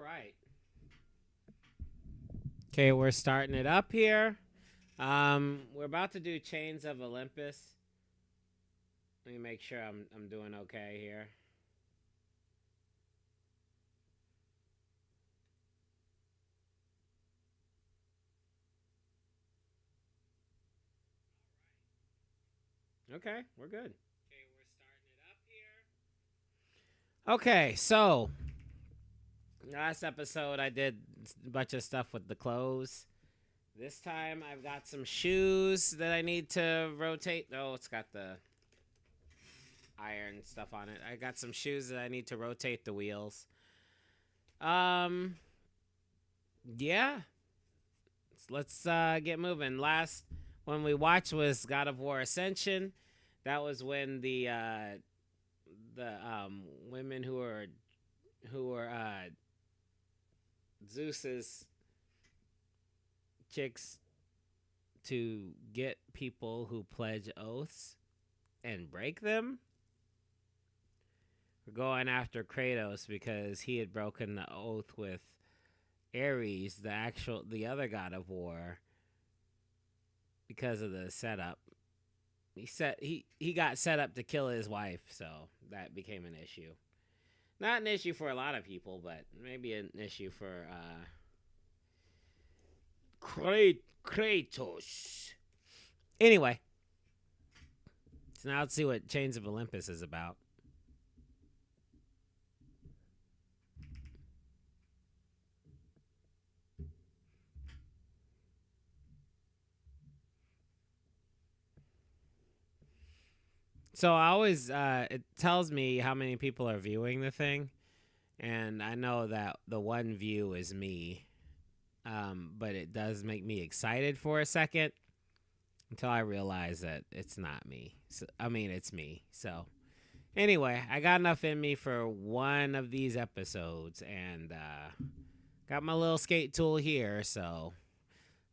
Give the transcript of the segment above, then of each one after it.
right. Okay, we're starting it up here. We're about to do Chains of Olympus. Let me make sure I'm doing okay here. Okay, we're good. Okay, we're starting it up here. Okay, so last episode I did a bunch of stuff with the clothes. This time I've got some shoes that I need to rotate. Oh, it's got the iron stuff on it. I got some shoes that I need to rotate the wheels. Yeah. Let's get moving. Last one we watched was God of War Ascension. That was when the women who were Zeus's chicks to get people who pledge oaths and break them. We're going after Kratos because he had broken the oath with Ares, the other god of war, because of the setup. He got set up to kill his wife, so that became an issue. Not an issue for a lot of people, but maybe an issue for Kratos. Anyway, so now let's see what Chains of Olympus is about. So I always, it tells me how many people are viewing the thing, and I know that the one view is me, but it does make me excited for a second until I realize that it's not me. So, it's me. So anyway, I got enough in me for one of these episodes, and got my little skate tool here, so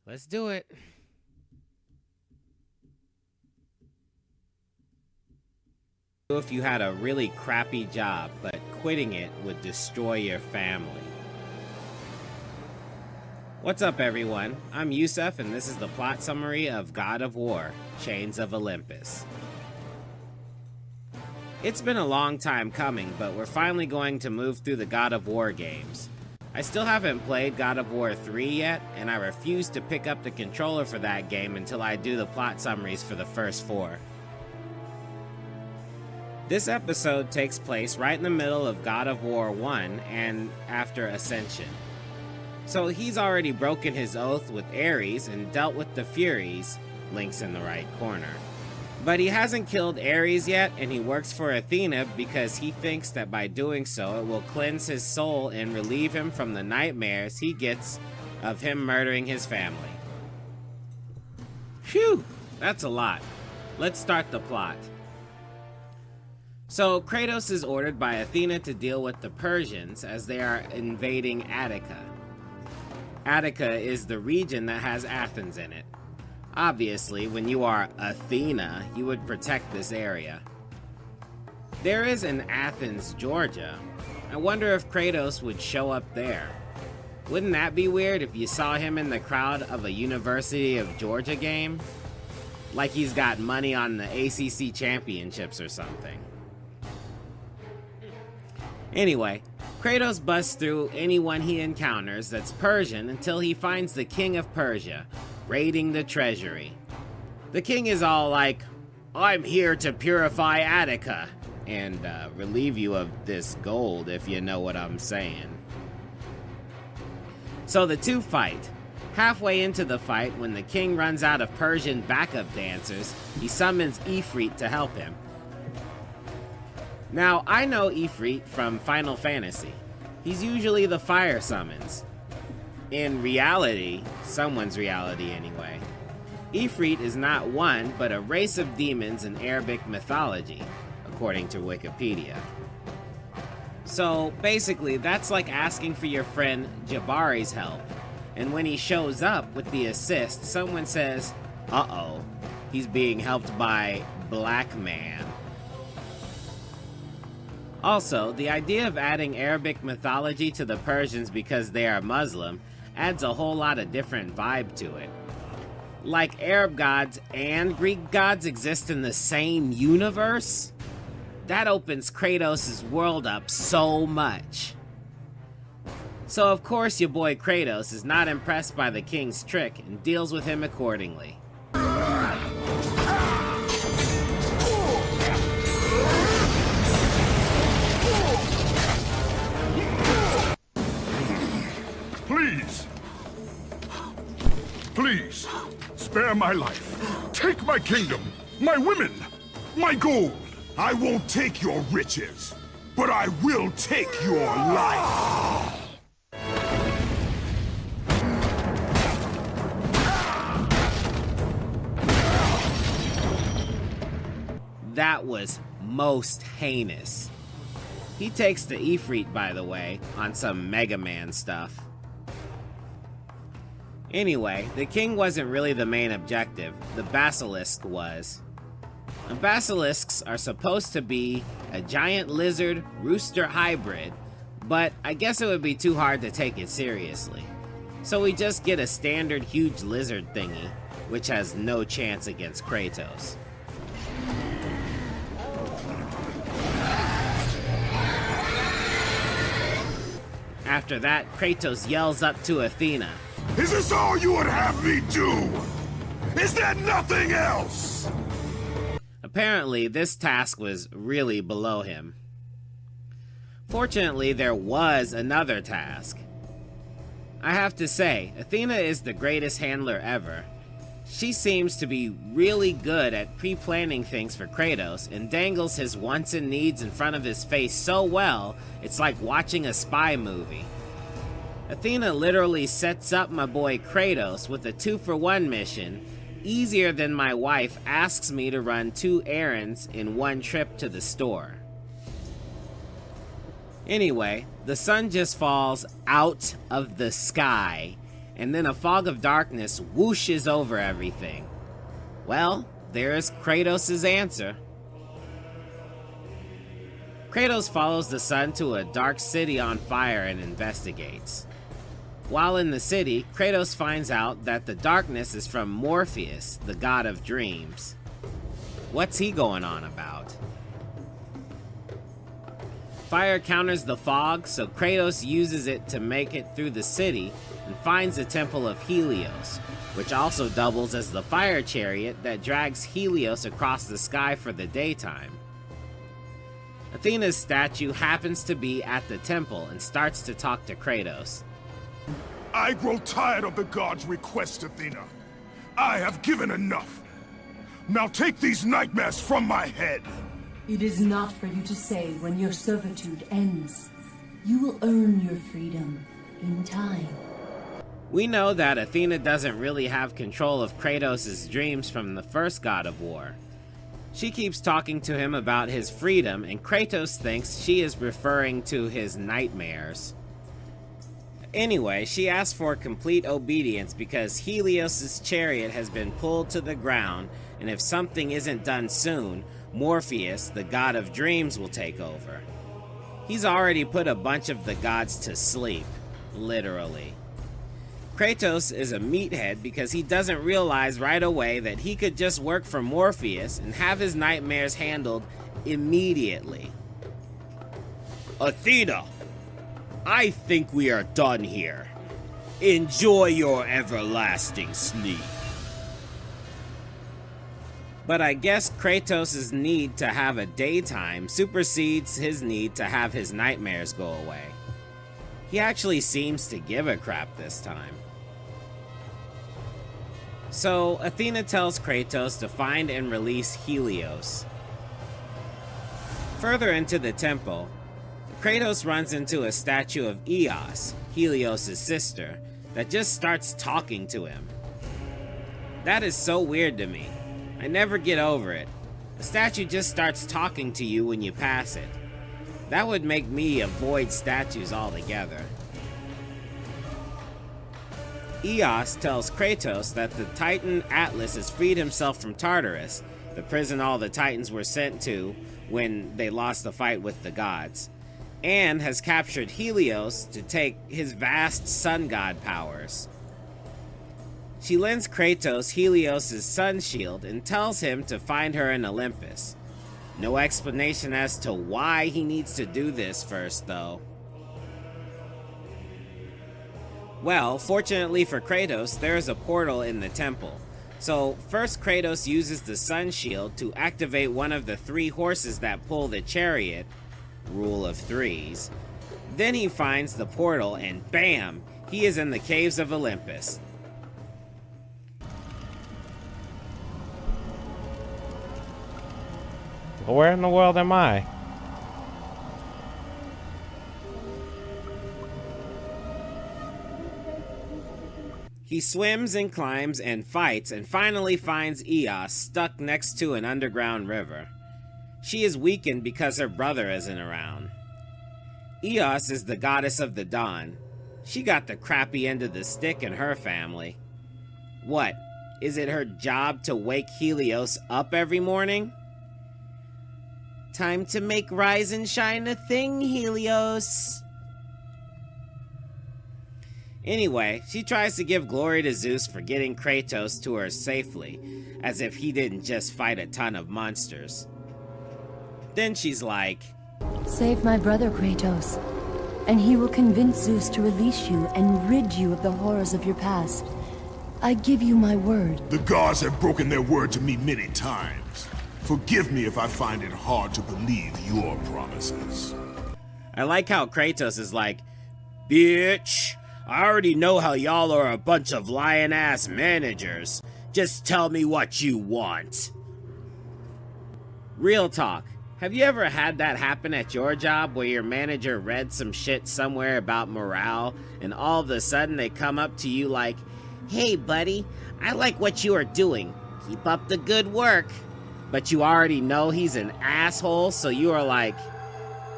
let's do it. If you had a really crappy job, but quitting it would destroy your family. What's up, everyone? I'm Yusuf, and this is the plot summary of God of War, Chains of Olympus. It's been a long time coming, but we're finally going to move through the God of War games. I still haven't played God of War 3 yet, and I refuse to pick up the controller for that game until I do the plot summaries for the first 4. This episode takes place right in the middle of God of War 1 and after Ascension. So he's already broken his oath with Ares and dealt with the Furies, links in the right corner. But he hasn't killed Ares yet, and he works for Athena because he thinks that by doing so it will cleanse his soul and relieve him from the nightmares he gets of him murdering his family. Phew, that's a lot. Let's start the plot. So, Kratos is ordered by Athena to deal with the Persians as they are invading Attica. Attica is the region that has Athens in it. Obviously, when you are Athena, you would protect this area. There is an Athens, Georgia. I wonder if Kratos would show up there. Wouldn't that be weird if you saw him in the crowd of a University of Georgia game? Like he's got money on the ACC championships or something. Anyway, Kratos busts through anyone he encounters that's Persian until he finds the king of Persia, raiding the treasury. The king is all like, "I'm here to purify Attica, and relieve you of this gold, if you know what I'm saying." So the two fight. Halfway into the fight, when the king runs out of Persian backup dancers, he summons Ifrit to help him. Now, I know Ifrit from Final Fantasy. He's usually the fire summons. In reality, someone's reality anyway, Ifrit is not one, but a race of demons in Arabic mythology, according to Wikipedia. So, basically, that's like asking for your friend Jabari's help, and when he shows up with the assist, someone says, "Uh-oh, he's being helped by Black Man." Also, the idea of adding Arabic mythology to the Persians because they are Muslim adds a whole lot of different vibe to it. Like Arab gods and Greek gods exist in the same universe? That opens Kratos' world up so much. So of course your boy Kratos is not impressed by the king's trick and deals with him accordingly. Please, spare my life. Take my kingdom, my women, my gold. I won't take your riches, but I will take your life. That was most heinous. He takes the Ifrit, by the way, on some Mega Man stuff. Anyway, the king wasn't really the main objective, the basilisk was. And basilisks are supposed to be a giant lizard rooster hybrid, but I guess it would be too hard to take it seriously. So we just get a standard huge lizard thingy, which has no chance against Kratos. After that, Kratos yells up to Athena. Is this all you would have me do? Is there nothing else? Apparently, this task was really below him. Fortunately, there was another task. I have to say, Athena is the greatest handler ever. She seems to be really good at pre-planning things for Kratos and dangles his wants and needs in front of his face so well, it's like watching a spy movie. Athena literally sets up my boy Kratos with a 2-for-1 mission, easier than my wife asks me to run 2 errands in 1 trip to the store. Anyway, the sun just falls out of the sky, and then a fog of darkness whooshes over everything. Well, there's Kratos' answer. Kratos follows the sun to a dark city on fire and investigates. While in the city, Kratos finds out that the darkness is from Morpheus, the god of dreams. What's he going on about? Fire counters the fog, so Kratos uses it to make it through the city and finds the Temple of Helios, which also doubles as the fire chariot that drags Helios across the sky for the daytime. Athena's statue happens to be at the temple and starts to talk to Kratos. I grow tired of the gods' requests, Athena. I have given enough. Now take these nightmares from my head. It is not for you to say when your servitude ends. You will earn your freedom in time. We know that Athena doesn't really have control of Kratos' dreams from the first God of War. She keeps talking to him about his freedom, and Kratos thinks she is referring to his nightmares. Anyway, she asks for complete obedience because Helios' chariot has been pulled to the ground, and if something isn't done soon, Morpheus, the god of dreams, will take over. He's already put a bunch of the gods to sleep, literally. Kratos is a meathead because he doesn't realize right away that he could just work for Morpheus and have his nightmares handled immediately. Athena! I think we are done here. Enjoy your everlasting sleep. But I guess Kratos' need to have a daytime supersedes his need to have his nightmares go away. He actually seems to give a crap this time. So Athena tells Kratos to find and release Helios. Further into the temple, Kratos runs into a statue of Eos, Helios' sister, that just starts talking to him. That is so weird to me. I never get over it. A statue just starts talking to you when you pass it. That would make me avoid statues altogether. Eos tells Kratos that the Titan Atlas has freed himself from Tartarus, the prison all the Titans were sent to, when they lost the fight with the gods, and has captured Helios to take his vast sun god powers. She lends Kratos Helios' sun shield and tells him to find her in Olympus. No explanation as to why he needs to do this first, though. Well, fortunately for Kratos, there is a portal in the temple. So, first Kratos uses the sun shield to activate one of the 3 horses that pull the chariot, rule of 3s. Then he finds the portal and bam! He is in the caves of Olympus. Where in the world am I? He swims and climbs and fights and finally finds Eos stuck next to an underground river. She is weakened because her brother isn't around. Eos is the goddess of the dawn. She got the crappy end of the stick in her family. What, is it her job to wake Helios up every morning? Time to make Rise and Shine a thing, Helios. Anyway, she tries to give glory to Zeus for getting Kratos to her safely, as if he didn't just fight a ton of monsters. Then she's like, Save my brother, Kratos, and he will convince Zeus to release you and rid you of the horrors of your past. I give you my word. The gods have broken their word to me many times. Forgive me if I find it hard to believe your promises. I like how Kratos is like, Bitch, I already know how y'all are a bunch of lying-ass managers. Just tell me what you want. Real talk. Have you ever had that happen at your job where your manager read some shit somewhere about morale and all of a sudden they come up to you like, Hey buddy, I like what you are doing. Keep up the good work. But you already know he's an asshole, so you are like,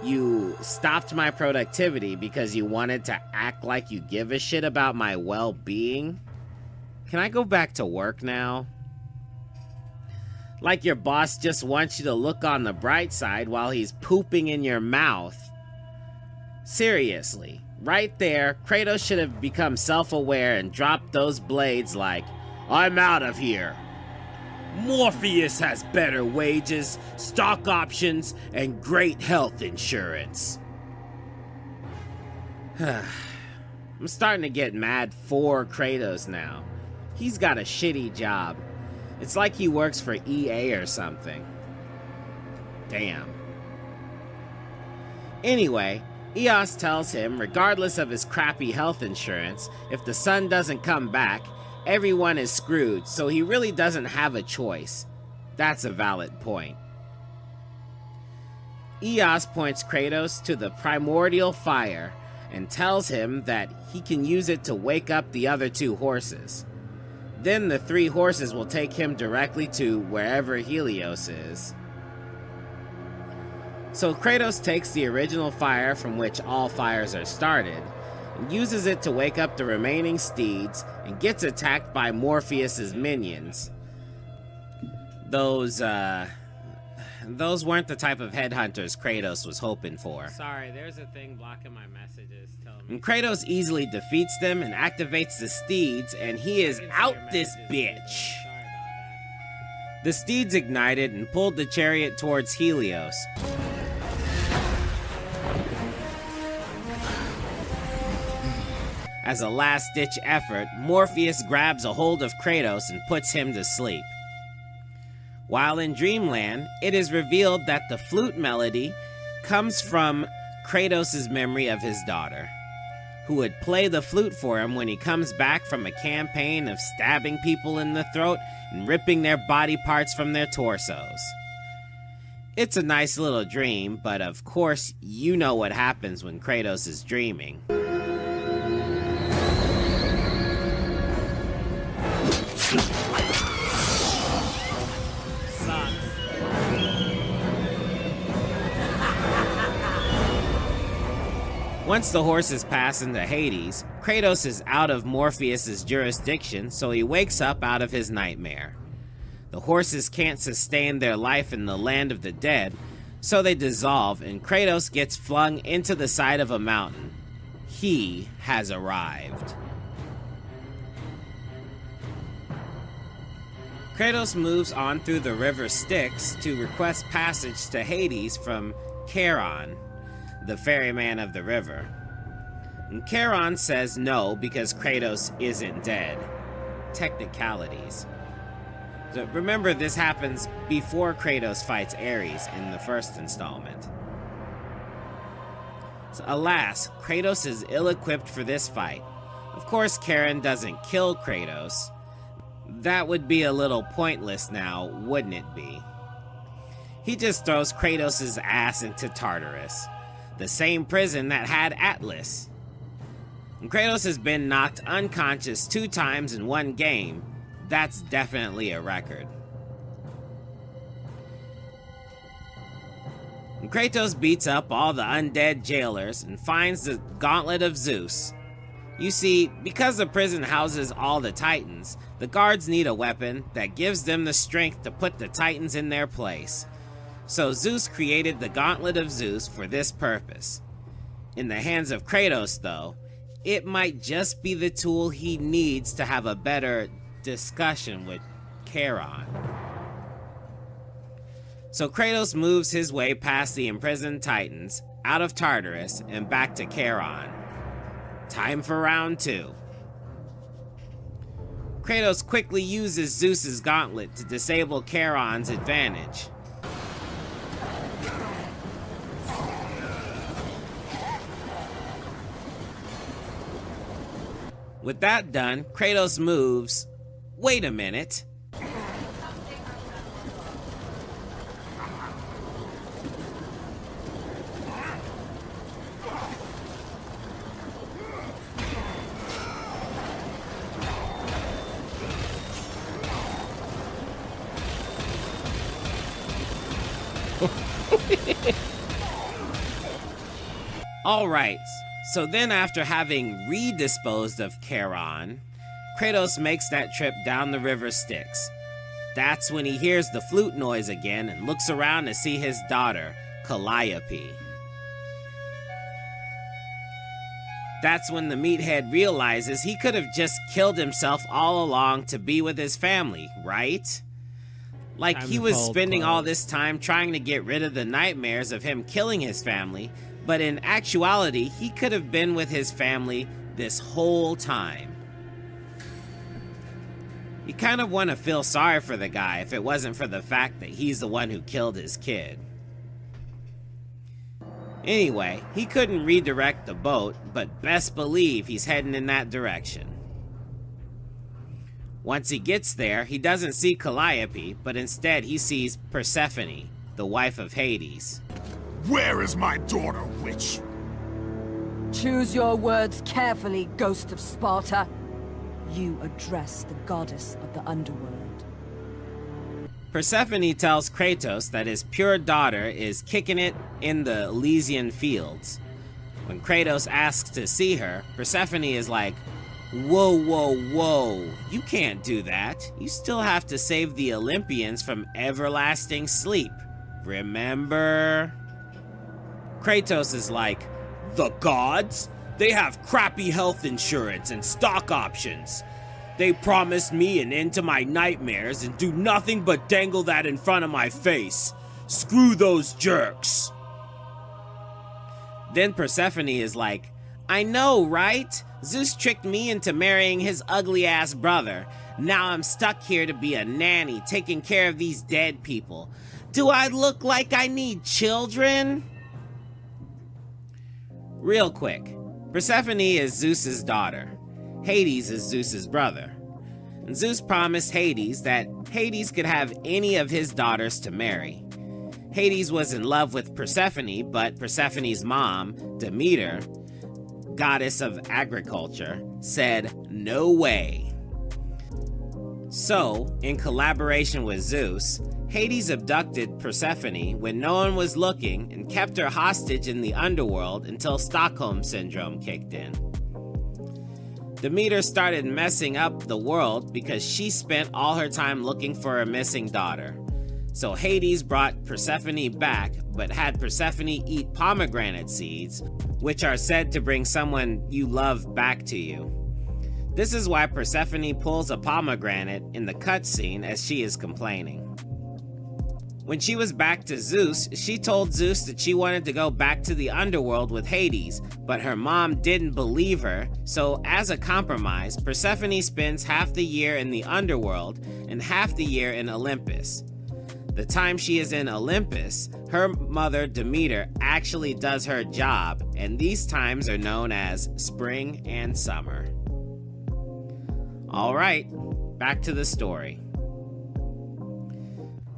you stopped my productivity because you wanted to act like you give a shit about my well-being? Can I go back to work now? Like your boss just wants you to look on the bright side while he's pooping in your mouth. Seriously, right there, Kratos should have become self-aware and dropped those blades like, I'm out of here. Morpheus has better wages, stock options, and great health insurance. I'm starting to get mad for Kratos now. He's got a shitty job. It's like he works for EA or something. Damn. Anyway, Eos tells him, regardless of his crappy health insurance, if the sun doesn't come back, everyone is screwed, so he really doesn't have a choice. That's a valid point. Eos points Kratos to the primordial fire and tells him that he can use it to wake up the other 2 horses. Then the 3 horses will take him directly to wherever Helios is. So Kratos takes the original fire from which all fires are started, and uses it to wake up the remaining steeds, and gets attacked by Morpheus's minions. Those weren't the type of headhunters Kratos was hoping for. Sorry, there's a thing blocking my messages. And Kratos easily defeats them and activates the steeds, and he is out this bitch. The steeds ignited and pulled the chariot towards Helios. As a last-ditch effort, Morpheus grabs a hold of Kratos and puts him to sleep. While in Dreamland, it is revealed that the flute melody comes from Kratos' memory of his daughter, who would play the flute for him when he comes back from a campaign of stabbing people in the throat and ripping their body parts from their torsos. It's a nice little dream, but of course, you know what happens when Kratos is dreaming. Once the horses pass into Hades, Kratos is out of Morpheus' jurisdiction, so he wakes up out of his nightmare. The horses can't sustain their life in the land of the dead, So they dissolve and Kratos gets flung into the side of a mountain. He has arrived. Kratos moves on through the river Styx to request passage to Hades from Charon, the ferryman of the river. And Charon says no because Kratos isn't dead. Technicalities. So remember, this happens before Kratos fights Ares in the first installment. So alas, Kratos is ill-equipped for this fight. Of course, Charon doesn't kill Kratos. That would be a little pointless now, wouldn't it be? He just throws Kratos' ass into Tartarus, the same prison that had Atlas. And Kratos has been knocked unconscious 2 times in one game. That's definitely a record. And Kratos beats up all the undead jailers and finds the Gauntlet of Zeus. You see, because the prison houses all the Titans, the guards need a weapon that gives them the strength to put the Titans in their place. So Zeus created the Gauntlet of Zeus for this purpose. In the hands of Kratos, though, it might just be the tool he needs to have a better discussion with Charon. So Kratos moves his way past the imprisoned Titans, out of Tartarus, and back to Charon. Time for round 2. Kratos quickly uses Zeus's gauntlet to disable Charon's advantage. With that done, Kratos moves. Wait a minute. Alright, so then after having redisposed of Charon, Kratos makes that trip down the river Styx. That's when he hears the flute noise again and looks around to see his daughter, Calliope. That's when the meathead realizes he could have just killed himself all along to be with his family, right? Like he was spending all this time trying to get rid of the nightmares of him killing his family, but in actuality, he could have been with his family this whole time. You kind of want to feel sorry for the guy if it wasn't for the fact that he's the one who killed his kid. Anyway, he couldn't redirect the boat, but best believe he's heading in that direction. Once he gets there, he doesn't see Calliope, but instead he sees Persephone, the wife of Hades. Where is my daughter, witch? Choose your words carefully, Ghost of Sparta. You address the goddess of the underworld. Persephone tells Kratos that his pure daughter is kicking it in the Elysian fields. When Kratos asks to see her, Persephone is like, whoa, whoa, whoa, you can't do that. You still have to save the Olympians from everlasting sleep. Remember? Kratos is like, the gods? They have crappy health insurance and stock options. They promised me an end to my nightmares and do nothing but dangle that in front of my face. Screw those jerks. Then Persephone is like, I know, right? Zeus tricked me into marrying his ugly-ass brother. Now I'm stuck here to be a nanny, taking care of these dead people. Do I look like I need children? Real quick, Persephone is Zeus's daughter. Hades is Zeus's brother. And Zeus promised Hades that Hades could have any of his daughters to marry. Hades was in love with Persephone, but Persephone's mom, Demeter, goddess of agriculture, said no way. So, in collaboration with Zeus, Hades abducted Persephone when no one was looking and kept her hostage in the underworld until Stockholm Syndrome kicked in. Demeter started messing up the world because she spent all her time looking for a missing daughter. So Hades brought Persephone back, but had Persephone eat pomegranate seeds, which are said to bring someone you love back to you. This is why Persephone pulls a pomegranate in the cutscene as she is complaining. When she was back to Zeus, she told Zeus that she wanted to go back to the underworld with Hades, but her mom didn't believe her, so as a compromise, Persephone spends half the year in the underworld and half the year in Olympus. The time she is in Olympus, her mother Demeter actually does her job, and these times are known as spring and summer. Alright, back to the story.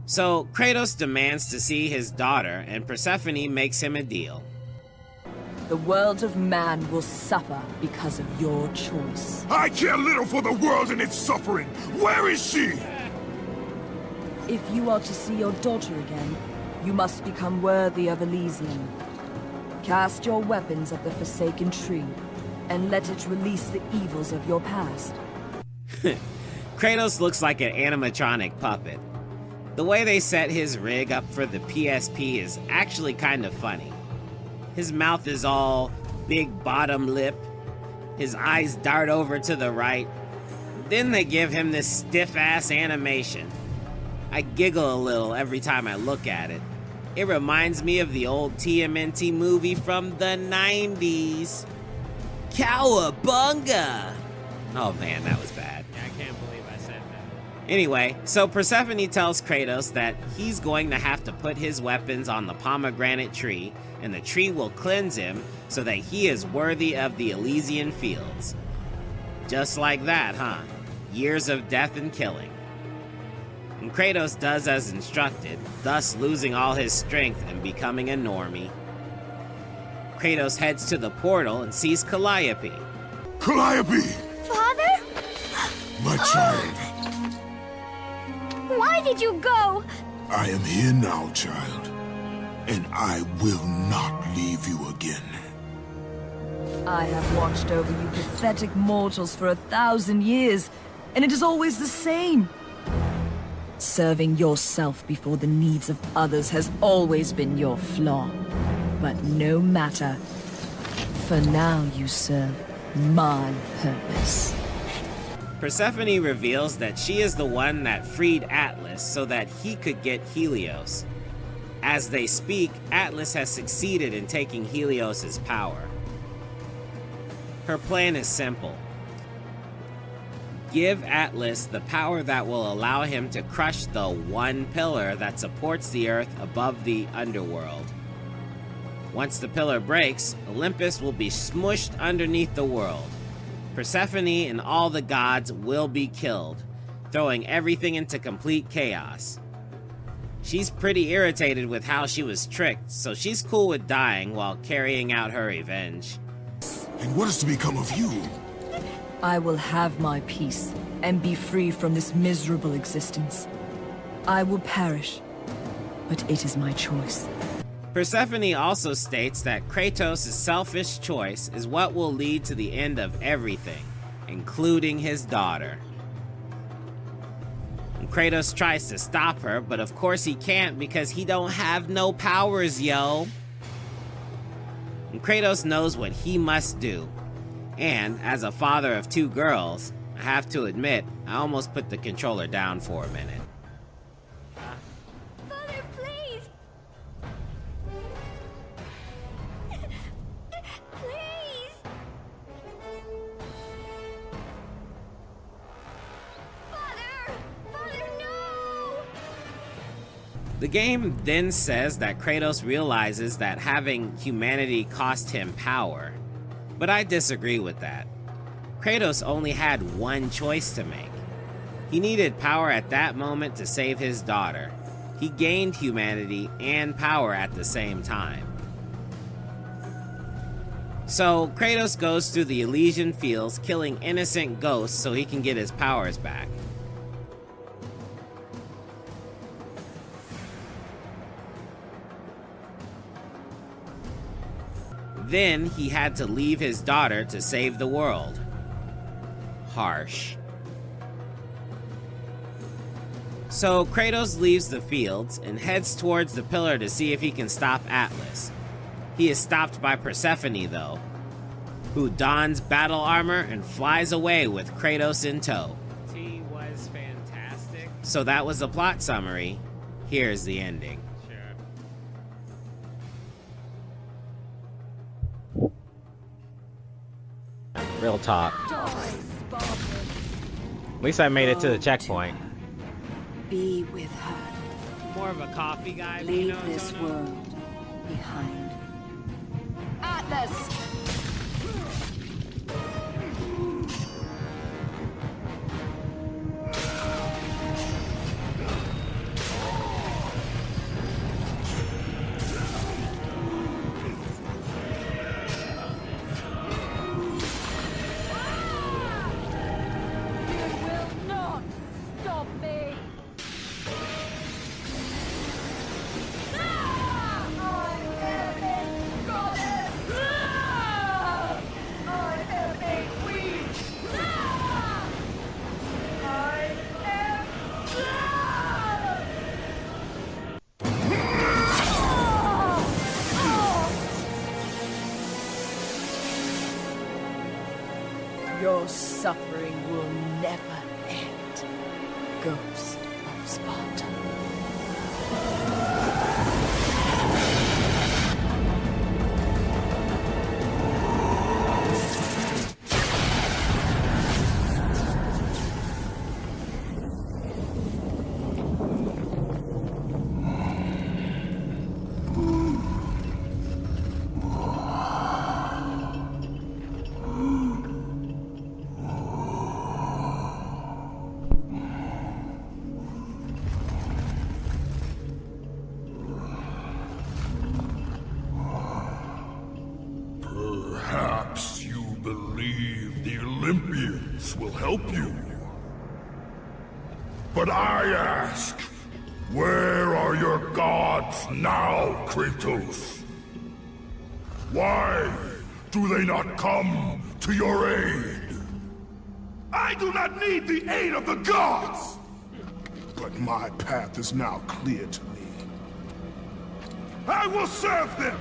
So, Kratos demands to see his daughter, and Persephone makes him a deal. The world of man will suffer because of your choice. I care little for the world and its suffering. Where is she? If you are to see your daughter again, you must become worthy of Elysium. Cast your weapons at the Forsaken Tree, and let it release the evils of your past. Kratos looks like an animatronic puppet. The way they set his rig up for the PSP is actually kind of funny. His mouth is all big bottom lip, his eyes dart over to the right, then they give him this stiff-ass animation. I giggle a little every time I look at it. It reminds me of the old TMNT movie from the 90s. Cowabunga! Oh man, that was bad. I can't believe I said that. Anyway, so Persephone tells Kratos that he's going to have to put his weapons on the pomegranate tree, and the tree will cleanse him so that he is worthy of the Elysian fields. Just like that, huh? Years of death and killing. And Kratos does as instructed, thus losing all his strength and becoming a normie. Kratos heads to the portal and sees Calliope. Calliope! Father? My child. Why did you go? I am here now, child. And I will not leave you again. I have watched over you pathetic mortals for 1,000 years, and it is always the same. Serving yourself before the needs of others has always been your flaw. But no matter. For now you serve my purpose. Persephone reveals that she is the one that freed Atlas so that he could get Helios. As they speak, Atlas has succeeded in taking Helios's power. Her plan is simple. Give Atlas the power that will allow him to crush the one pillar that supports the earth above the underworld. Once the pillar breaks, Olympus will be smushed underneath the world. Persephone and all the gods will be killed, throwing everything into complete chaos. She's pretty irritated with how she was tricked, so she's cool with dying while carrying out her revenge. And what is to become of you? I will have my peace and be free from this miserable existence. I will perish, but it is my choice. Persephone also states that Kratos' selfish choice is what will lead to the end of everything, including his daughter. And Kratos tries to stop her, but of course he can't because he don't have no powers, yo. And Kratos knows what he must do. And, as a father of 2 girls, I have to admit, I almost put the controller down for a minute. Father, please! Please! Father! Father, no! The game then says that Kratos realizes that having humanity cost him power. But I disagree with that. Kratos only had one choice to make. He needed power at that moment to save his daughter. He gained humanity and power at the same time. So Kratos goes through the Elysian fields killing innocent ghosts so he can get his powers back. Then he had to leave his daughter to save the world. Harsh. So Kratos leaves the fields and heads towards the pillar to see if he can stop Atlas. He is stopped by Persephone, though, who dons battle armor and flies away with Kratos in tow. He was fantastic. So that was the plot summary. Here's the ending. Sure. Real talk. At least I made it to the checkpoint. Be with her. More of a coffee guy. Leave this world behind. Atlas! Your suffering will never end, Ghost of Sparta. Perhaps you believe the Olympians will help you. But I ask, where are your gods now, Kratos? Why do they not come to your aid? I do not need the aid of the gods! But my path is now clear to me. I will serve them!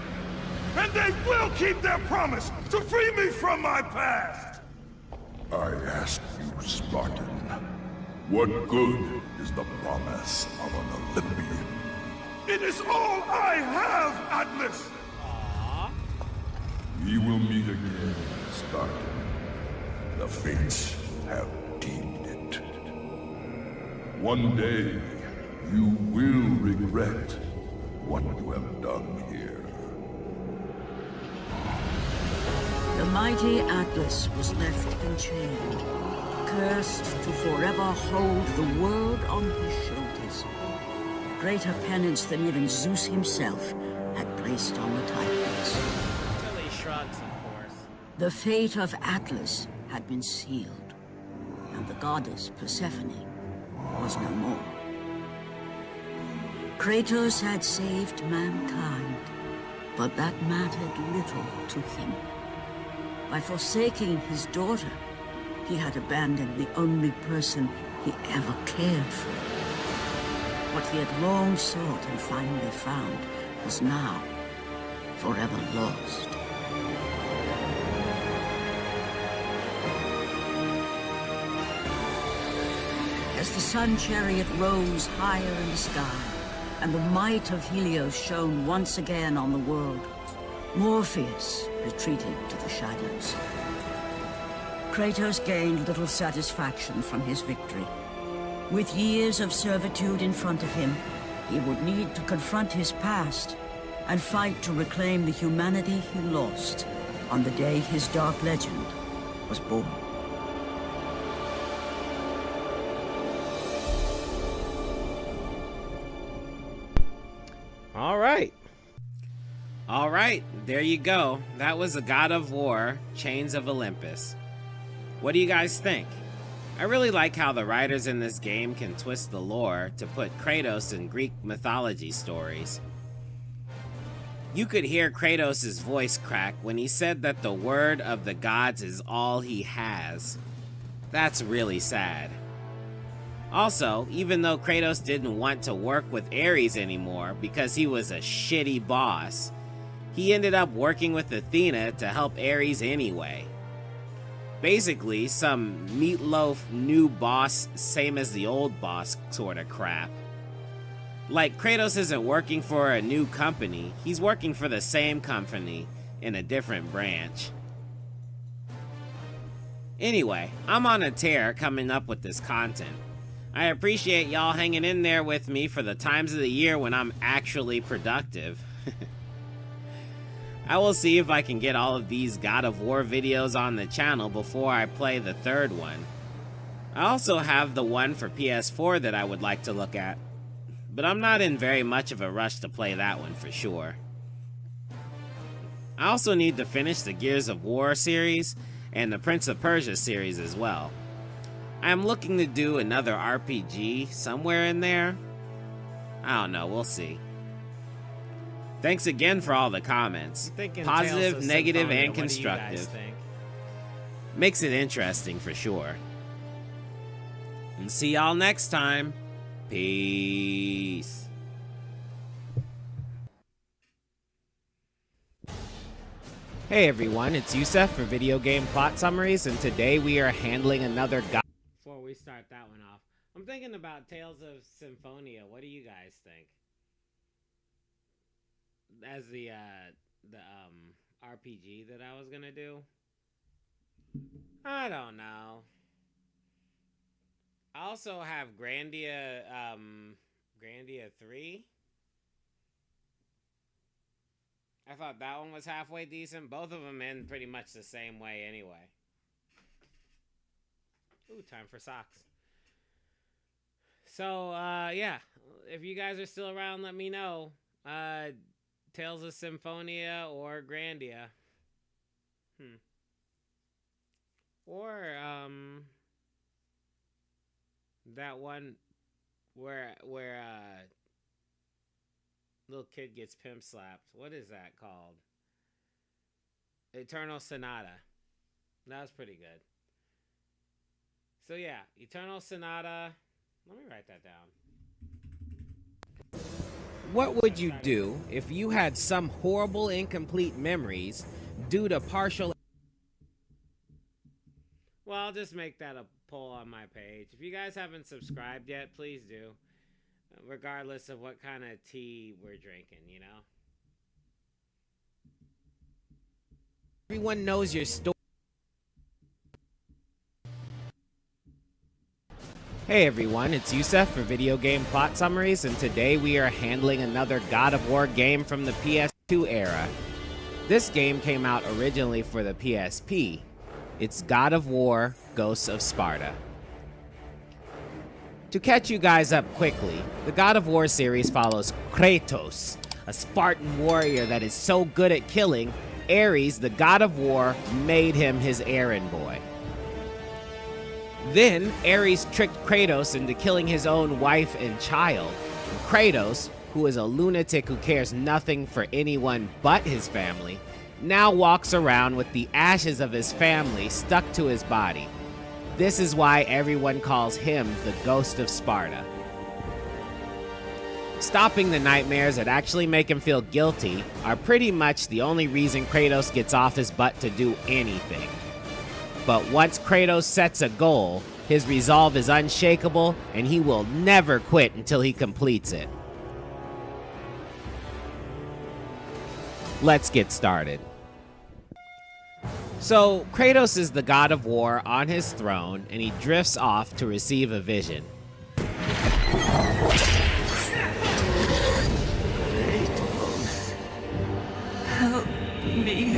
And they will keep their promise to free me from my past! I ask you, Spartan, what good is the promise of an Olympian? It is all I have, Atlas! We will meet again, Spartan. The fates have deemed it. One day, you will regret what you have done here. The mighty Atlas was left enchained, cursed to forever hold the world on his shoulders. Greater penance than even Zeus himself had placed on the Titans. Until he shrugs, of course. The fate of Atlas had been sealed, and the goddess Persephone was no more. Kratos had saved mankind, but that mattered little to him. By forsaking his daughter, he had abandoned the only person he ever cared for. What he had long sought and finally found was now forever lost. As the sun chariot rose higher in the sky, and the might of Helios shone once again on the world, Morpheus retreated to the shadows. Kratos gained little satisfaction from his victory. With years of servitude in front of him, he would need to confront his past and fight to reclaim the humanity he lost on the day his dark legend was born. All right, there you go. That was a God of War, Chains of Olympus. What do you guys think? I really like how the writers in this game can twist the lore to put Kratos in Greek mythology stories. You could hear Kratos' voice crack when he said that the word of the gods is all he has. That's really sad. Also, even though Kratos didn't want to work with Ares anymore because he was a shitty boss, he ended up working with Athena to help Ares anyway. Basically, some meatloaf new boss, same as the old boss sort of crap. Like, Kratos isn't working for a new company, he's working for the same company in a different branch. Anyway, I'm on a tear coming up with this content. I appreciate y'all hanging in there with me for the times of the year when I'm actually productive. I will see if I can get all of these God of War videos on the channel before I play the third one. I also have the one for PS4 that I would like to look at, but I'm not in very much of a rush to play that one for sure. I also need to finish the Gears of War series and the Prince of Persia series as well. I am looking to do another RPG somewhere in there. I don't know, we'll see. Thanks again for all the comments. Positive, negative, and constructive. Makes it interesting for sure. And see y'all next time. Peace. Hey everyone, it's Yusef for Video Game Plot Summaries, and today we are handling another Before we start that one off, I'm thinking about Tales of Symphonia. What do you guys think? As the RPG that I was gonna do. I don't know. I also have Grandia 3. I thought that one was halfway decent. Both of them end pretty much the same way anyway. Ooh, time for socks. So, yeah. If you guys are still around, let me know. Tales of Symphonia or Grandia. Or, that one where little kid gets pimp slapped. What is that called? Eternal Sonata. That was pretty good. So yeah, Eternal Sonata. Let me write that down. What would you do if you had some horrible incomplete memories due to partial... Well, I'll just make that a poll on my page. If you guys haven't subscribed yet, please do. Regardless of what kind of tea we're drinking, you know? Everyone knows your story. Hey everyone, it's Yusef for Video Game Plot Summaries, and today we are handling another God of War game from the PS2 era. This game came out originally for the PSP. It's God of War, Ghosts of Sparta. To catch you guys up quickly, the God of War series follows Kratos, a Spartan warrior that is so good at killing, Ares, the God of War, made him his errand boy. Then, Ares tricked Kratos into killing his own wife and child. And Kratos, who is a lunatic who cares nothing for anyone but his family, now walks around with the ashes of his family stuck to his body. This is why everyone calls him the Ghost of Sparta. Stopping the nightmares that actually make him feel guilty are pretty much the only reason Kratos gets off his butt to do anything. But once Kratos sets a goal, his resolve is unshakable and he will never quit until he completes it. Let's get started. So, Kratos is the God of War on his throne, and he drifts off to receive a vision. Help me.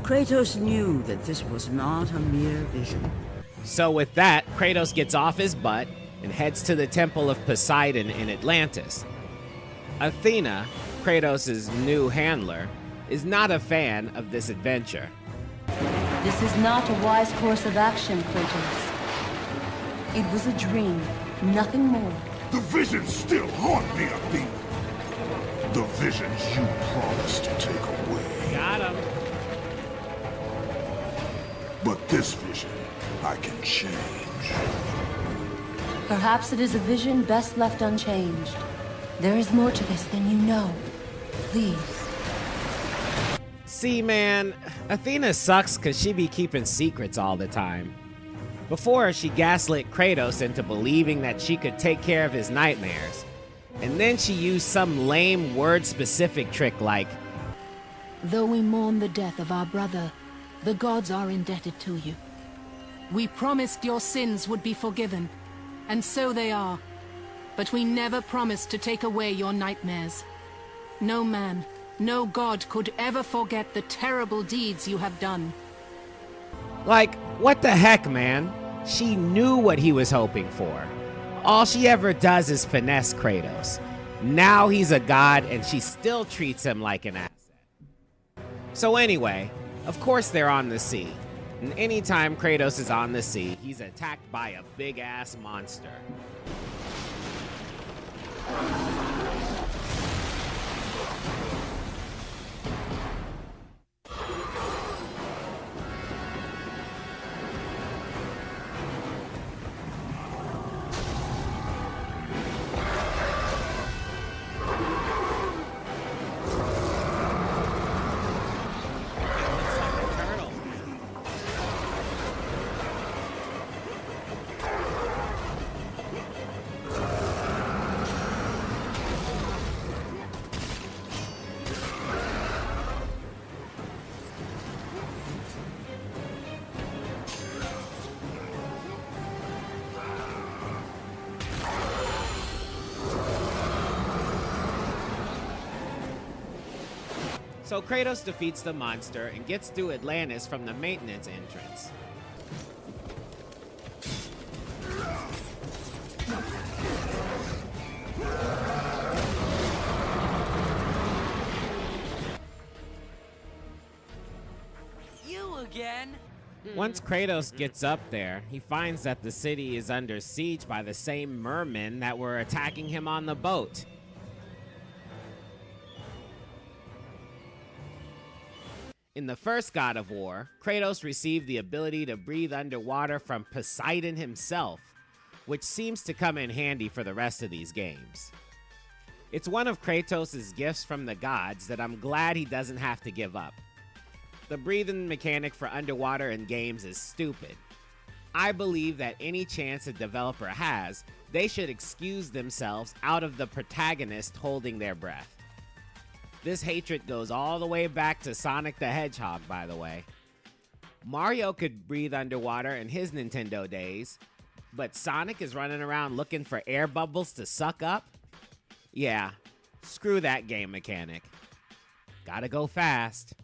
Kratos knew that this was not a mere vision. So with that, Kratos gets off his butt and heads to the Temple of Poseidon in Atlantis. Athena, Kratos' new handler, is not a fan of this adventure. This is not a wise course of action, Kratos. It was a dream, nothing more. The visions still haunt me, Athena. The visions you promised to take away. Got him. But this vision, I can change. Perhaps it is a vision best left unchanged. There is more to this than you know. Please. See, man, Athena sucks because she be keeping secrets all the time. Before, she gaslit Kratos into believing that she could take care of his nightmares. And then she used some lame word-specific trick like, Though we mourn the death of our brother, the gods are indebted to you. We promised your sins would be forgiven, and so they are. But we never promised to take away your nightmares. No man, no god could ever forget the terrible deeds you have done. like, what the heck, man? She knew what he was hoping for. All she ever does is finesse Kratos. Now he's a god and she still treats him like an asset. So anyway, of course they're on the sea. And anytime Kratos is on the sea, he's attacked by a big-ass monster. So Kratos defeats the monster and gets through Atlantis from the maintenance entrance. You again? Once Kratos gets up there, he finds that the city is under siege by the same mermen that were attacking him on the boat. In the first God of War, Kratos received the ability to breathe underwater from Poseidon himself, which seems to come in handy for the rest of these games. It's one of Kratos' gifts from the gods that I'm glad he doesn't have to give up. The breathing mechanic for underwater in games is stupid. I believe that any chance a developer has, they should excuse themselves out of the protagonist holding their breath. This hatred goes all the way back to Sonic the Hedgehog, by the way. Mario could breathe underwater in his Nintendo days, but Sonic is running around looking for air bubbles to suck up? Yeah, screw that game mechanic. Gotta go fast.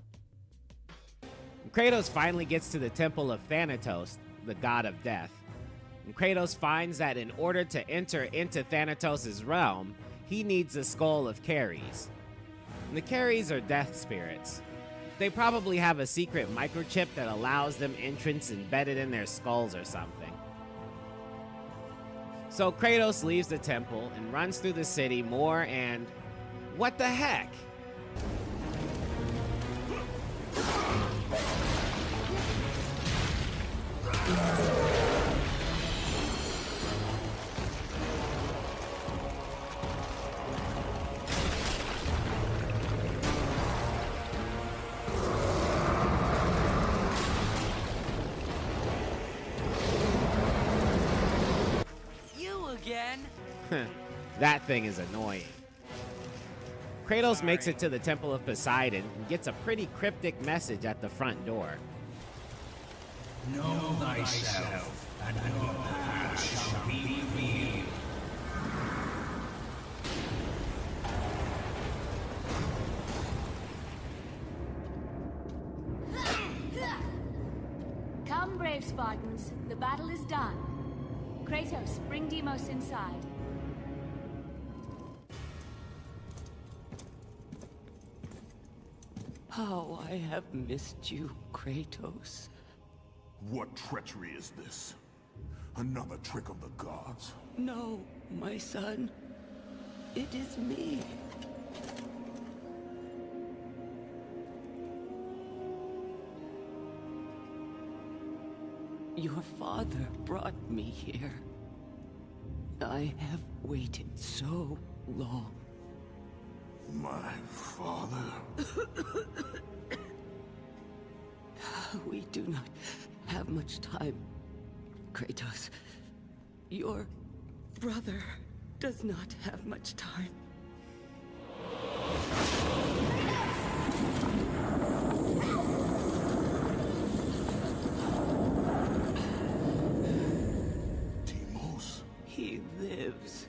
Kratos finally gets to the Temple of Thanatos, the god of death. And Kratos finds that in order to enter into Thanatos' realm, he needs a skull of Ceres. And the Ceres are death spirits. They probably have a secret microchip that allows them entrance embedded in their skulls or something. So Kratos leaves the temple and runs through the city more and... what the heck? That thing is annoying. Kratos makes it to the Temple of Poseidon and gets a pretty cryptic message at the front door. Know thyself, and your path shall be revealed. Come, brave Spartans. The battle is done. Kratos, bring Deimos inside. How I have missed you, Kratos. What treachery is this? Another trick of the gods? No, my son. It is me. Your father brought me here. I have waited so long. My father? We do not have much time, Kratos. Your brother does not have much time. Deimos? He lives,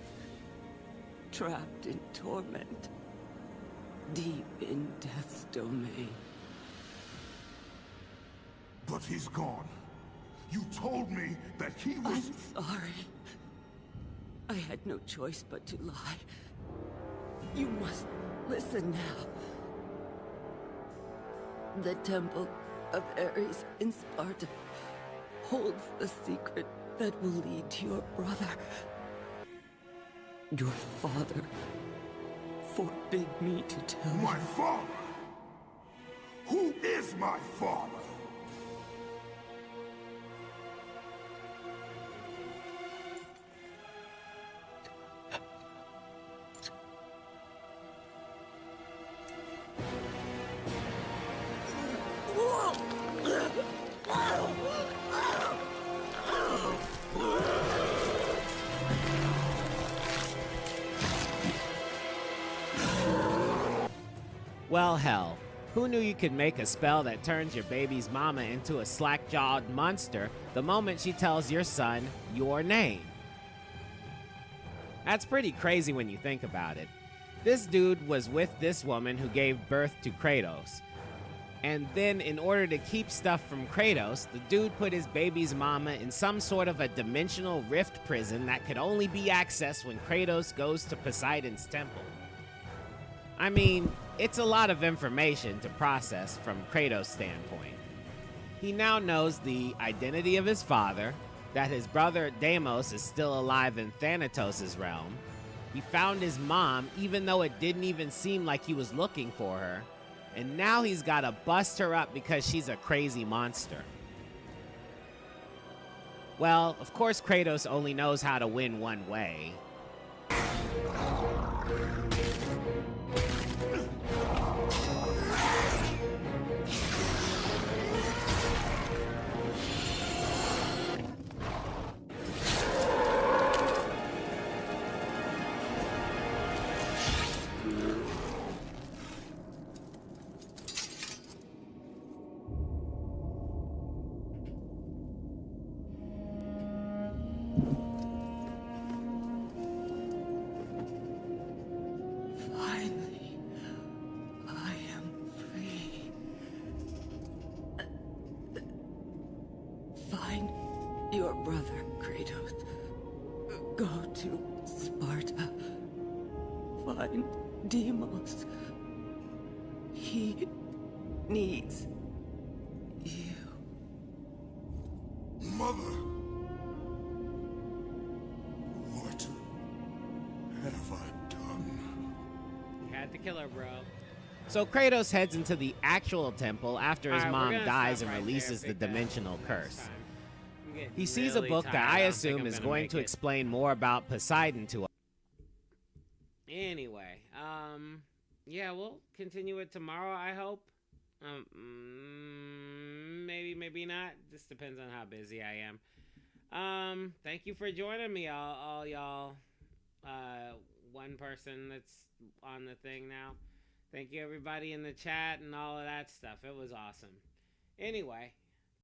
trapped in torment, deep in death's domain. But he's gone. You told me that he was— I'm sorry. I had no choice but to lie. You must listen now. The Temple of Ares in Sparta holds the secret that will lead to your brother. Your father forbid me to tell you. My father? Who is my father? Well, hell. Who knew you could make a spell that turns your baby's mama into a slack-jawed monster the moment she tells your son your name? That's pretty crazy when you think about it. This dude was with this woman who gave birth to Kratos. And then, in order to keep stuff from Kratos, the dude put his baby's mama in some sort of a dimensional rift prison that could only be accessed when Kratos goes to Poseidon's temple. I mean, it's a lot of information to process from Kratos' standpoint. He now knows the identity of his father, that his brother Deimos is still alive in Thanatos' realm. He found his mom, even though it didn't even seem like he was looking for her. And now he's gotta bust her up because she's a crazy monster. Well, of course Kratos only knows how to win one way. Finally, I am free. Find your brother, Kratos. Go to Sparta. Find Deimos. He needs you. Mother! What have I done? You had to kill her, bro. So Kratos heads into the actual temple after his mom dies and releases the dimensional curse. He sees a book that I assume is going to explain more about Poseidon to us. Anyway, yeah, we'll continue it tomorrow, I hope. Maybe, maybe not. Just depends on how busy I am. Thank you for joining me, all y'all. One person that's on the thing now. Thank you, everybody in the chat and all of that stuff. It was awesome. Anyway,